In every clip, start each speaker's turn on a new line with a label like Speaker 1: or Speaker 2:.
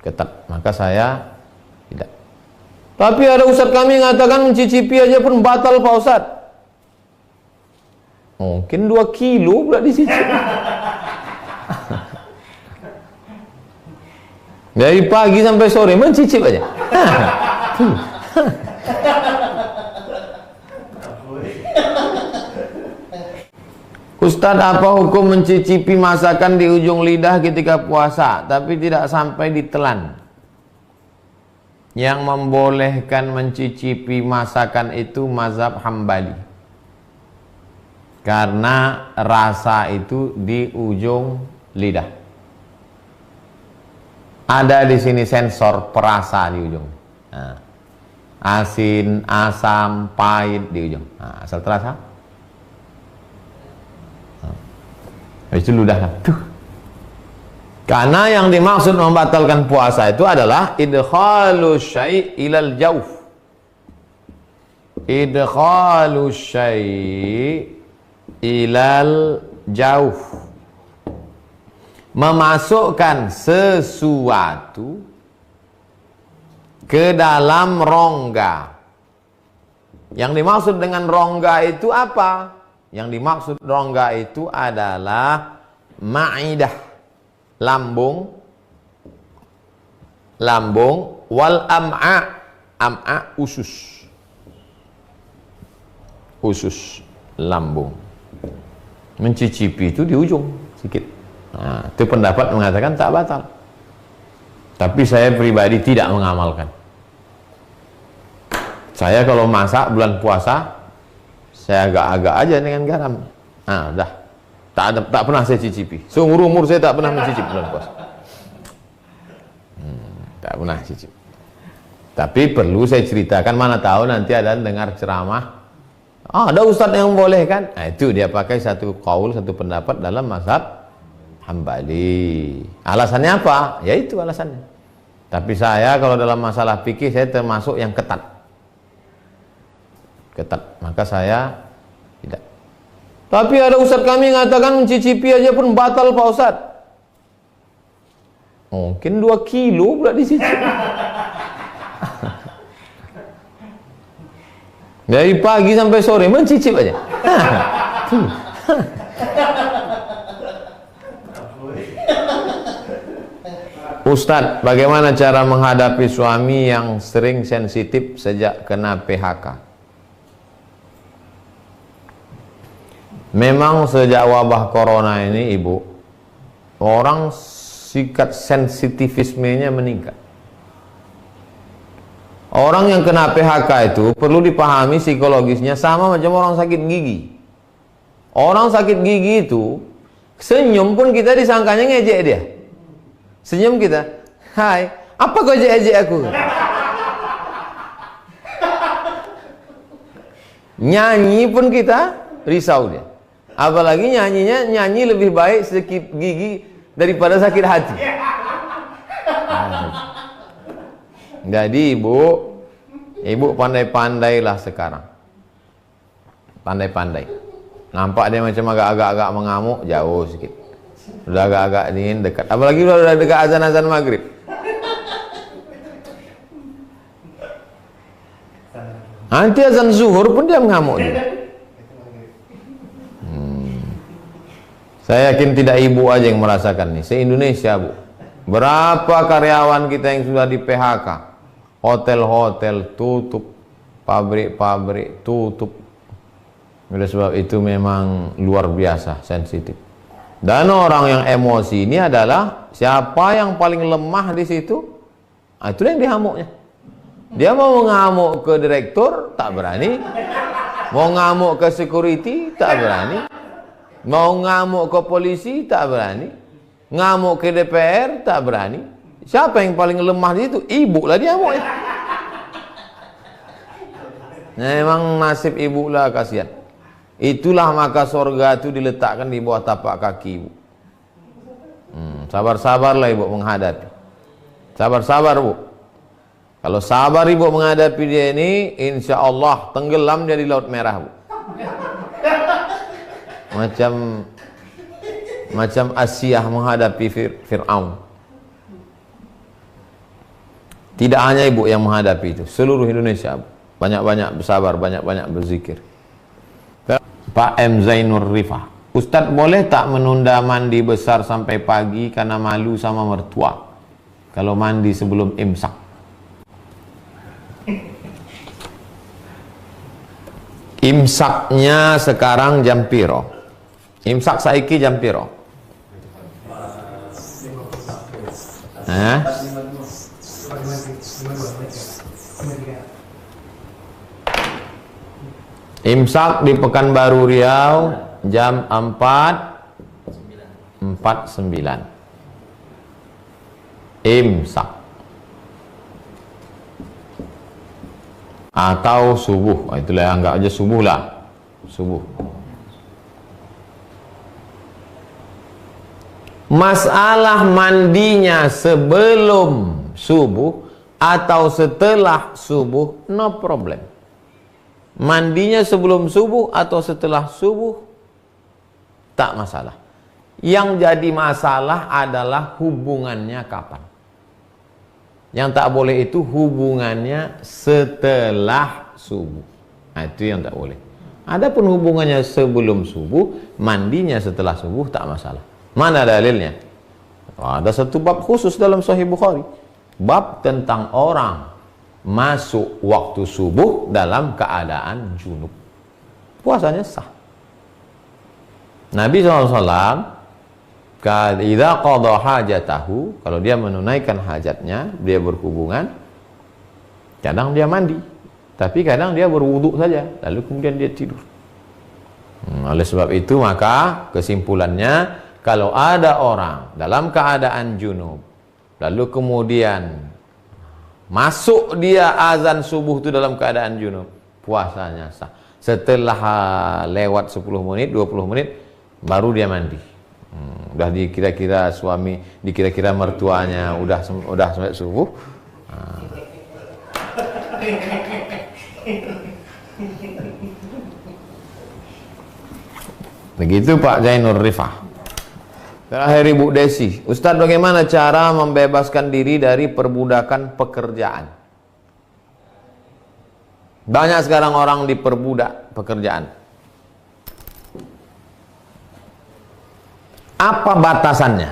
Speaker 1: ketat. Maka saya tidak. Tapi ada ustadz kami mengatakan mencicipi aja pun batal Pak Ustadz. Mungkin 2 kilo pula dicicip. Dari pagi sampai sore mencicip aja. Ustadz, apa hukum mencicipi masakan di ujung lidah ketika puasa tapi tidak sampai ditelan? Yang membolehkan mencicipi masakan itu mazhab Hambali, karena rasa itu di ujung lidah. Ada di sini sensor perasa di ujung. Nah, asin, asam, pahit di ujung. Nah, asal terasa. Habis itu ludah lah. Karena yang dimaksud membatalkan puasa itu adalah idkhalu syai' ilal jauf. Idkhalu syai' ilal jauf. Memasukkan sesuatu ke dalam rongga. Yang dimaksud dengan rongga itu apa? Yang dimaksud rongga itu adalah ma'idah, lambung, wal am'a, usus, lambung. Mencicipi itu di ujung sedikit. Nah, itu pendapat mengatakan tak batal. Tapi saya pribadi tidak mengamalkan. Saya kalau masak bulan puasa, saya agak-agak aja dengan garam. Nah, dah. Tak pernah saya cicipi. Seumur umur saya tak pernah mencicipi bulan puasa. Tak pernah cicip. Tapi perlu saya ceritakan, mana tahu nanti ada dengar ceramah. Ada ustadz yang membolehkan. Nah, itu dia pakai satu qaul, satu pendapat dalam mazhab Hambali. Alasannya apa? Ya itu alasannya. Tapi saya kalau dalam masalah fikih saya termasuk yang ketat. Maka saya tidak. Tapi ada ustadz kami mengatakan mencicipi aja pun batal Pak Ustadz. Mungkin 2 kilo pula dicicip. Dari pagi sampai sore mencicip aja. Ustadz, bagaimana cara menghadapi suami yang sering sensitif sejak kena PHK? Memang sejak wabah corona ini, Ibu, orang sikap sensitivismenya meningkat. Orang yang kena PHK itu perlu dipahami psikologisnya sama macam orang sakit gigi. Orang sakit gigi itu senyum pun kita disangkanya ngejek dia. Senyum kita, hai, apa kau ejek-ejek aku? Nyanyi pun kita risau dia. Apalagi nyanyi lebih baik sakit gigi daripada sakit hati. Jadi ibu pandai-pandailah sekarang. Pandai-pandai. Nampak dia macam agak-agak mengamuk, jauh sedikit. Udah agak-agak dingin, dekat. Apalagi udah dekat azan-azan maghrib. Nanti azan zuhur pun dia mengamuk dia. Saya yakin tidak ibu aja yang merasakan nih, se-Indonesia, Bu. Berapa karyawan kita yang sudah di PHK? Hotel-hotel tutup, pabrik-pabrik tutup. Oleh sebab itu memang luar biasa sensitif. Dan orang yang emosi ini adalah siapa yang paling lemah di situ, itu yang dihamuknya. Dia mau ngamuk ke direktur, tak berani. Mau ngamuk ke security, tak berani. Mau ngamuk ke polisi, tak berani. Ngamuk ke DPR, tak berani. Siapa yang paling lemah di situ? Ibu lah dia ngamuknya. Memang nasib ibu lah, kasihan. Itulah maka sorga itu diletakkan di bawah tapak kaki ibu. Sabar-sabarlah ibu menghadapi. Sabar-sabar, Bu. Kalau sabar ibu menghadapi dia ini, insya Allah tenggelam dia di Laut Merah, Bu. Macam Asiyah menghadapi Fir'aun. Tidak hanya ibu yang menghadapi itu, seluruh Indonesia. Banyak-banyak bersabar, banyak-banyak berzikir. Pak M. Zainur Rifah, Ustadz boleh tak menunda mandi besar sampai pagi karena malu sama mertua kalau mandi sebelum imsak? Imsaknya sekarang jam piro? Imsak saiki jam piro? Imsak di Pekanbaru Riau jam 4.49. Imsak atau subuh, itulah, anggap aja subuh lah, subuh. Masalah mandinya sebelum subuh atau setelah subuh, no problem. Mandinya sebelum subuh atau setelah subuh, tak masalah. Yang jadi masalah adalah hubungannya kapan. Yang tak boleh itu hubungannya setelah subuh. Nah, itu yang tak boleh. Adapun hubungannya sebelum subuh, mandinya setelah subuh, tak masalah. Mana dalilnya? Ada satu bab khusus dalam Sahih Bukhari, bab tentang orang masuk waktu subuh dalam keadaan junub, puasanya sah. Nabi SAW idza qada hajatahu, kalau dia menunaikan hajatnya, dia berhubungan, kadang dia mandi, tapi kadang dia berwudu saja, lalu kemudian dia tidur. Oleh sebab itu maka kesimpulannya, kalau ada orang dalam keadaan junub, lalu kemudian masuk dia azan subuh itu dalam keadaan junub, puasanya sah. Setelah lewat 10 menit, 20 menit, baru dia mandi. Udah dikira-kira suami, dikira-kira mertuanya udah sampai subuh. Begitu Pak Zainur Rifah. Terakhir Ibu Desi, Ustadz bagaimana cara membebaskan diri dari perbudakan pekerjaan? Banyak sekarang orang diperbudak pekerjaan. Apa batasannya?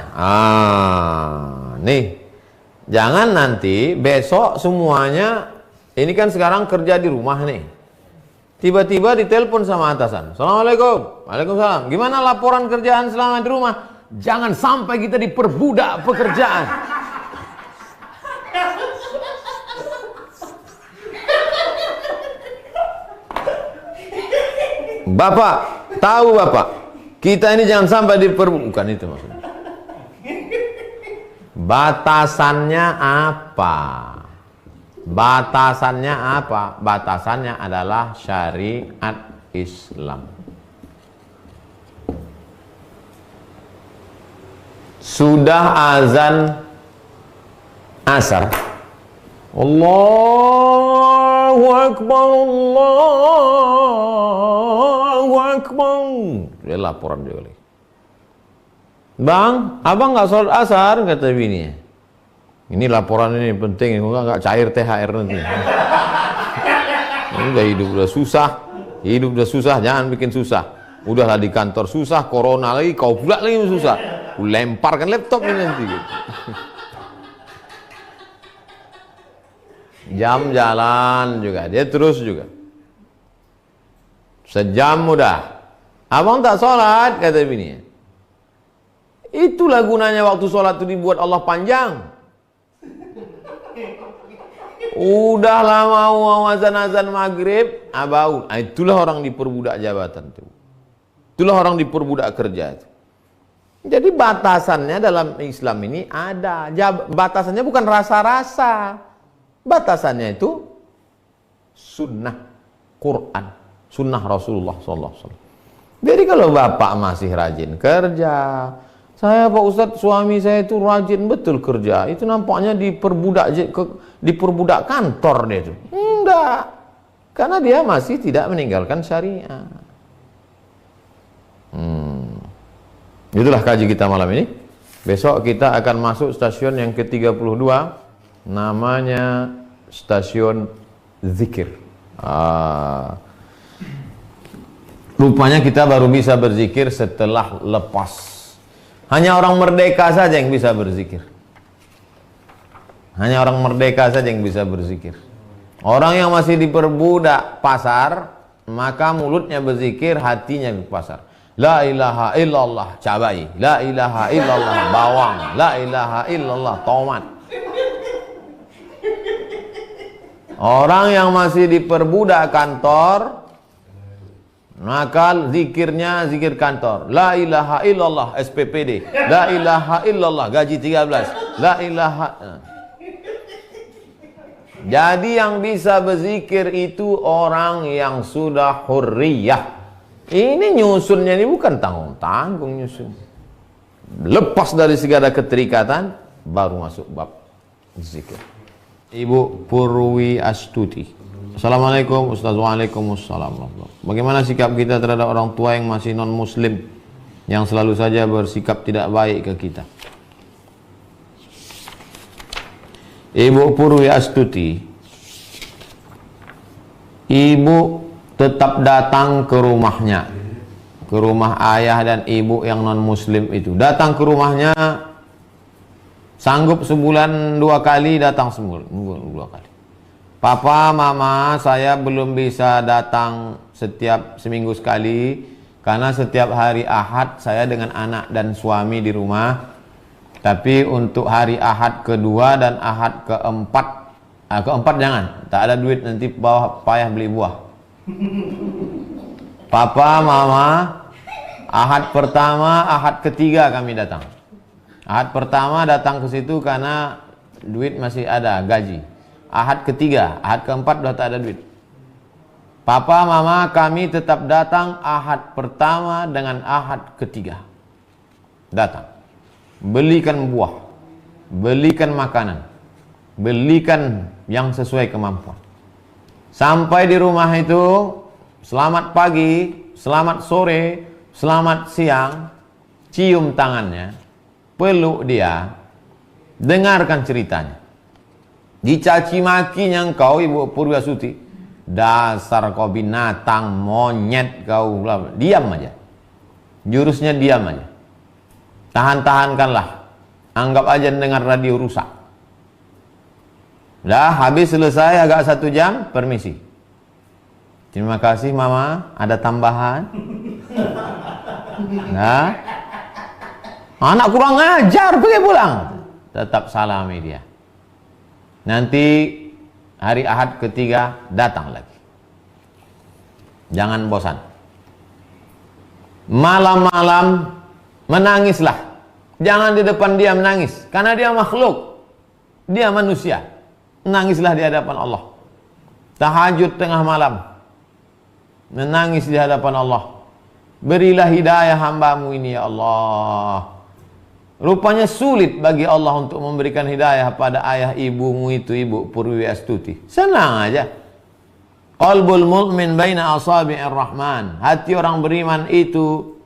Speaker 1: Nih, jangan nanti besok semuanya, ini kan sekarang kerja di rumah nih, tiba-tiba ditelepon sama atasan, Assalamualaikum, Waalaikumsalam, gimana laporan kerjaan selama di rumah? Jangan sampai kita diperbudak pekerjaan. Bapak, tahu Bapak, kita ini jangan sampai diperbudak. Bukan itu maksudnya. Batasannya apa? Batasannya apa? Batasannya adalah syariat Islam. Sudah azan asar, Allahu Akbar, Allahu Akbar. Dia laporan dia lagi, Bang, abang nggak sholat asar, kata bininya. Ini laporan ini penting, nggak cair THR nanti. Ini udah hidup udah susah, jangan bikin susah. Udahlah di kantor susah, corona lagi, kau pula lagi susah. Lemparkan laptop ini nanti. Jam jalan juga, dia terus juga. Sejam udah. Abang tak sholat, kata bini. Itulah gunanya waktu sholat itu dibuat Allah panjang. Udahlah mau azan maghrib, abau. Itulah orang diperbudak jabatan itu. Itulah orang diperbudak kerja itu. Jadi batasannya dalam Islam ini ada. Batasannya bukan rasa-rasa. Batasannya itu sunnah Quran, sunnah Rasulullah SAW. Jadi kalau bapak masih rajin kerja, saya Pak Ustadz, suami saya itu rajin betul kerja, itu nampaknya diperbudak kantor dia itu. Enggak. Karena dia masih tidak meninggalkan syariat. Itulah kaji kita malam ini. Besok kita akan masuk stasiun yang ke-32, Namanya stasiun zikir. Rupanya kita baru bisa berzikir setelah lepas. Hanya orang merdeka saja yang bisa berzikir. Hanya orang merdeka saja yang bisa berzikir. Orang yang masih diperbudak pasar, maka mulutnya berzikir, hatinya di pasar. La ilaha illallah cabai, la ilaha illallah bawang, la ilaha illallah tomat. Orang yang masih diperbudak kantor, maka zikirnya zikir kantor. La ilaha illallah SPPD, la ilaha illallah gaji 13, la ilaha. Jadi yang bisa berzikir itu orang yang sudah hurriyah. Ini nyusunnya ini bukan tanggung-tanggung nyusun. Lepas dari segala keterikatan, baru masuk bab zikir. Ibu Purwi Astuti. Assalamualaikum Ustaz. Waalaikumsalam. Bagaimana sikap kita terhadap orang tua yang masih non-muslim, yang selalu saja bersikap tidak baik ke kita? Ibu Purwi Astuti, ibu tetap datang ke rumahnya, ke rumah ayah dan ibu yang non-muslim itu. Datang ke rumahnya, sanggup sebulan 2 kali, datang sebulan 2 kali. Papa, mama, saya belum bisa datang setiap seminggu sekali, karena setiap hari Ahad saya dengan anak dan suami di rumah. Tapi untuk hari Ahad kedua dan Ahad keempat jangan, tak ada duit, nanti bawa payah beli buah. Papa, mama, Ahad pertama, Ahad ketiga kami datang. Ahad pertama datang ke situ karena duit masih ada, gaji. Ahad ketiga, Ahad keempat sudah tak ada duit. Papa, mama, kami tetap datang Ahad pertama dengan Ahad ketiga. Datang. Belikan buah, belikan makanan, belikan yang sesuai kemampuan. Sampai di rumah itu, selamat pagi, selamat sore, selamat siang, cium tangannya, peluk dia, dengarkan ceritanya. Dicaci makinya engkau, Ibu Purwi Astuti, dasar kau binatang, monyet kau, diam aja. Jurusnya diam aja. Tahan-tahankanlah. Anggap aja dengar radio rusak. Dah habis selesai agak 1 jam, permisi. Terima kasih mama, ada tambahan. Nah, anak kurang ajar, pergi pulang. Tetap salami dia. Nanti hari Ahad ketiga datang lagi. Jangan bosan. Malam-malam menangislah. Jangan di depan dia menangis, karena dia makhluk, dia manusia. Menangislah di hadapan Allah. Tahajud tengah malam, menangis di hadapan Allah. Berilah hidayah hambamu ini ya Allah. Rupanya sulit bagi Allah untuk memberikan hidayah pada ayah ibumu itu, Ibu Purwi Astuti. Senang aja. Qalbul mu'min baina asabi'ir rahman. Hati orang beriman itu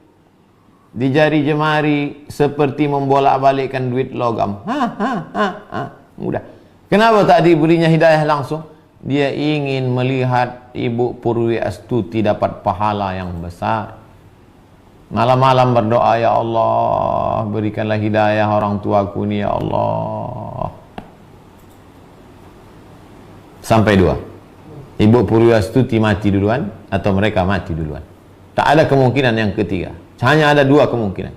Speaker 1: di jari jemari seperti membolak-balikkan duit logam. Mudah. Kenapa tak diberinya hidayah langsung? Dia ingin melihat Ibu Purwi Astuti dapat pahala yang besar. Malam-malam berdoa, ya Allah, berikanlah hidayah orang tuaku ini, ya Allah. Sampai 2. Ibu Purwi Astuti mati duluan atau mereka mati duluan. Tak ada kemungkinan yang ketiga. Hanya ada 2 kemungkinan.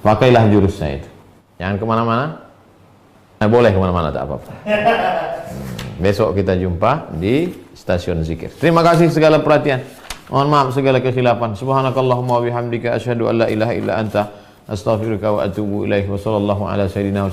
Speaker 1: Pakailah jurus saya itu. Jangan kemana-mana. Boleh kemana-mana, tak apa-apa. Besok kita jumpa di stasiun zikir. Terima kasih segala perhatian. Mohon maaf segala kekhilafan. Subhanakallahumma wa bihamdika asyhadu an la ilaha illa anta astaghfiruka wa atubu ilaik. Wa sallallahu ala sayyidina